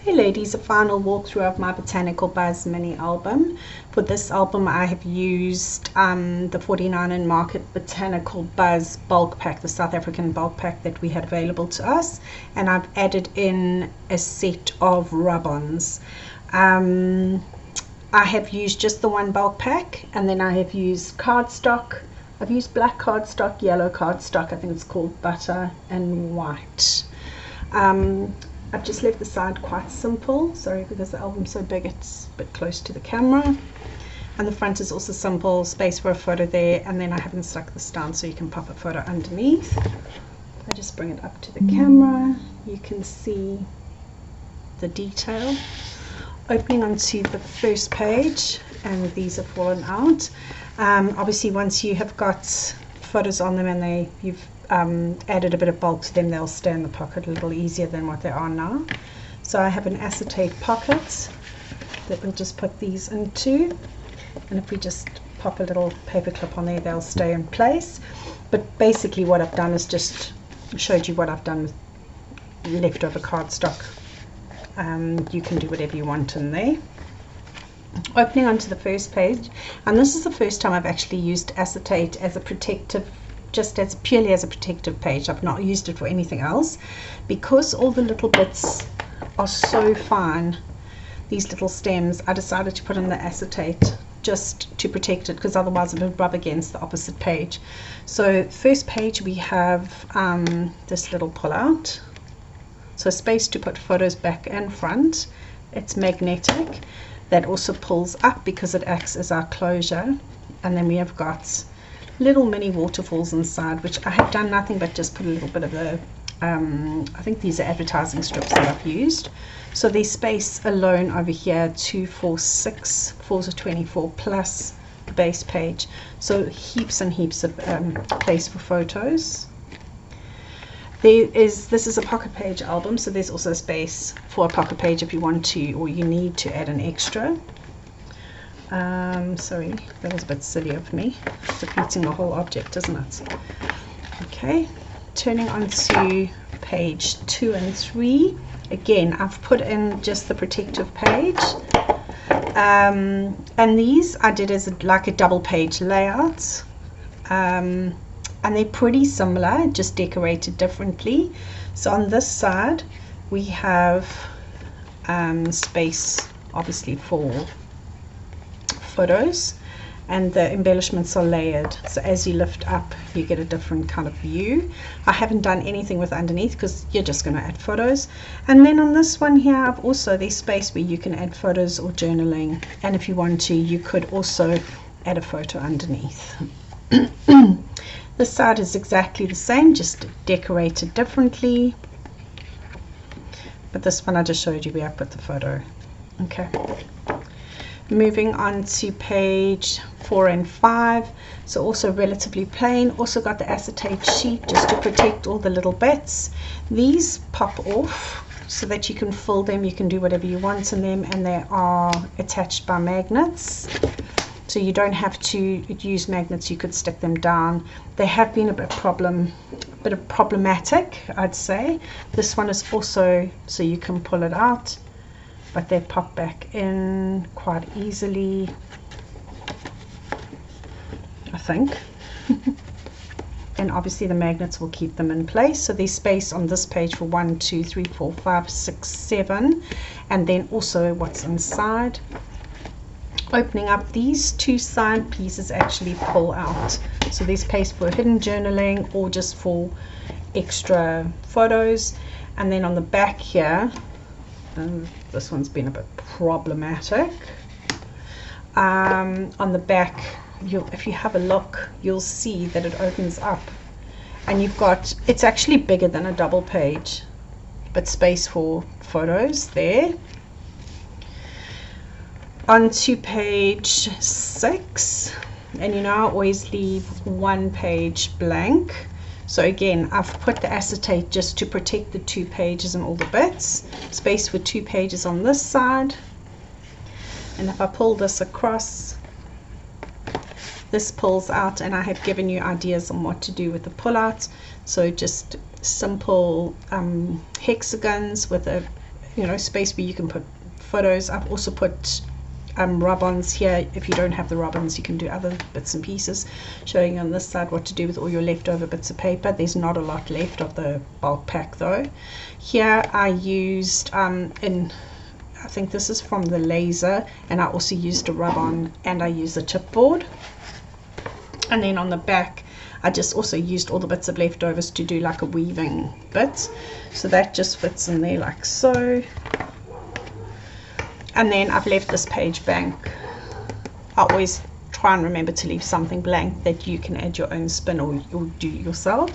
Hey ladies, a final walkthrough of my Botanical Buzz mini album. For this album I have used the 49 in Market Botanical Buzz bulk pack, the South African bulk pack that we had available to us, and I've added in a set of rub-ons. I have used just the one bulk pack, and then I have used cardstock. I've used black cardstock, yellow cardstock, I think it's called butter, and white. I've just left the side quite simple, sorry, because the album's so big it's a bit close to the camera. And the front is also simple, space for a photo there, and then I haven't stuck this down so you can pop a photo underneath. I just bring it up to the camera, you can see the detail. Opening onto the first page, and these have fallen out. Obviously once you have got photos on them and you've added a bit of bulk to them, they'll stay in the pocket a little easier than what they are now. So I have an acetate pocket that we'll just put these into, and if we just pop a little paper clip on there, they'll stay in place. But basically what I've done is just showed you what I've done with leftover cardstock. You can do whatever you want in there. Opening onto the first page, and this is the first time I've actually used acetate as a protective, purely as a protective page. I've not used it for anything else because all the little bits are so fine, these little stems. I decided to put in the acetate just to protect it, because otherwise it would rub against the opposite page. So first page we have this little pull out, so space to put photos back and front. It's magnetic, that also pulls up because it acts as our closure. And then we have got little mini waterfalls inside, which I have done nothing but just put a little bit of the I think these are advertising strips that I've used. So there's space alone over here, 2, 4, 6, 4 to 24 plus the base page, so heaps and heaps of place for photos. This is a pocket page album, so there's also space for a pocket page if you want to, or you need to add an extra. Sorry, that was a bit silly of me. It's defeating the whole object, isn't it? Okay, turning on to page 2 and 3. Again, I've put in just the protective page. And these I did as like a double page layout. And they're pretty similar, just decorated differently. So on this side we have space obviously for photos, and the embellishments are layered, so as you lift up you get a different kind of view. I haven't done anything with underneath because you're just going to add photos. And then on this one here I've also, there's space where you can add photos or journaling, and if you want to you could also add a photo underneath. This side is exactly the same, just decorated differently, but this one I just showed you where I put the photo. Okay, moving on to page 4 and 5, so also relatively plain. Also got the acetate sheet just to protect all the little bits. These pop off so that you can fold them, you can do whatever you want in them, and they are attached by magnets. So you don't have to use magnets, you could stick them down. They have been a bit problematic, I'd say. This one is also, so you can pull it out, but they pop back in quite easily, I think. And obviously the magnets will keep them in place. So there's space on this page for 1, 2, 3, 4, 5, 6, 7, and then also what's inside. Opening up, these 2 side pieces actually pull out, so there's space for hidden journaling or just for extra photos. And then on the back here, this one's been a bit problematic. On the back, if you have a look, you'll see that it opens up, and you've got, it's actually bigger than a double page, but space for photos there. On to page 6, and you know I always leave one page blank, so again I've put the acetate just to protect the 2 pages and all the bits. Space for 2 pages on this side, and if I pull this across, this pulls out, and I have given you ideas on what to do with the pull out. So just simple hexagons with a space where you can put photos. I've also put rub-ons here. If you don't have the rub-ons, you can do other bits and pieces, showing you on this side what to do with all your leftover bits of paper. There's not a lot left of the bulk pack though. Here I used I think this is from the laser, and I also used a rub-on, and I used a chipboard. And then on the back I just also used all the bits of leftovers to do like a weaving bit, so that just fits in there like so. And then I've left this page blank. I always try and remember to leave something blank that you can add your own spin or do yourself.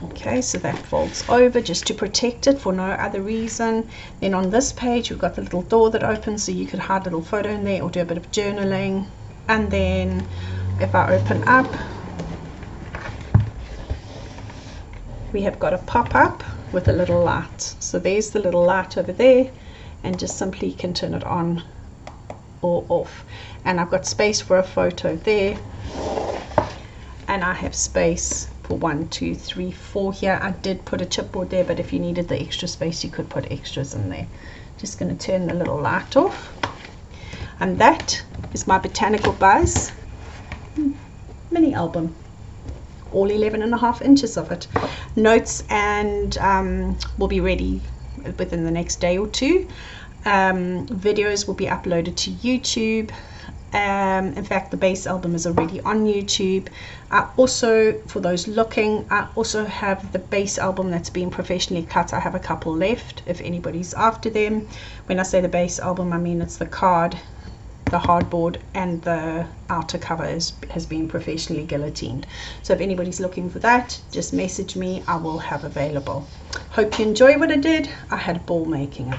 Okay, so that folds over just to protect it for no other reason. Then on this page we've got the little door that opens, so you could hide a little photo in there or do a bit of journaling. And then if I open up, we have got a pop-up with a little light. So there's the little light over there, and just simply you can turn it on or off. And I've got space for a photo there, and I have space for 1, 2, 3, 4 here. I did put a chipboard there, but if you needed the extra space you could put extras in there. Just going to turn the little light off, and that is my Botanical Buzz mini album, all 11.5 inches of it. Notes and will be ready within the next day or two. Videos will be uploaded to YouTube. In fact, the base album is already on YouTube. Also, for those looking, I also have the base album that's been professionally cut. I have a couple left if anybody's after them. When I say the base album, I mean it's the card, the hardboard, and the outer cover has been professionally guillotined. So if anybody's looking for that, just message me. I will have available. Hope you enjoy what I did. I had a ball making it.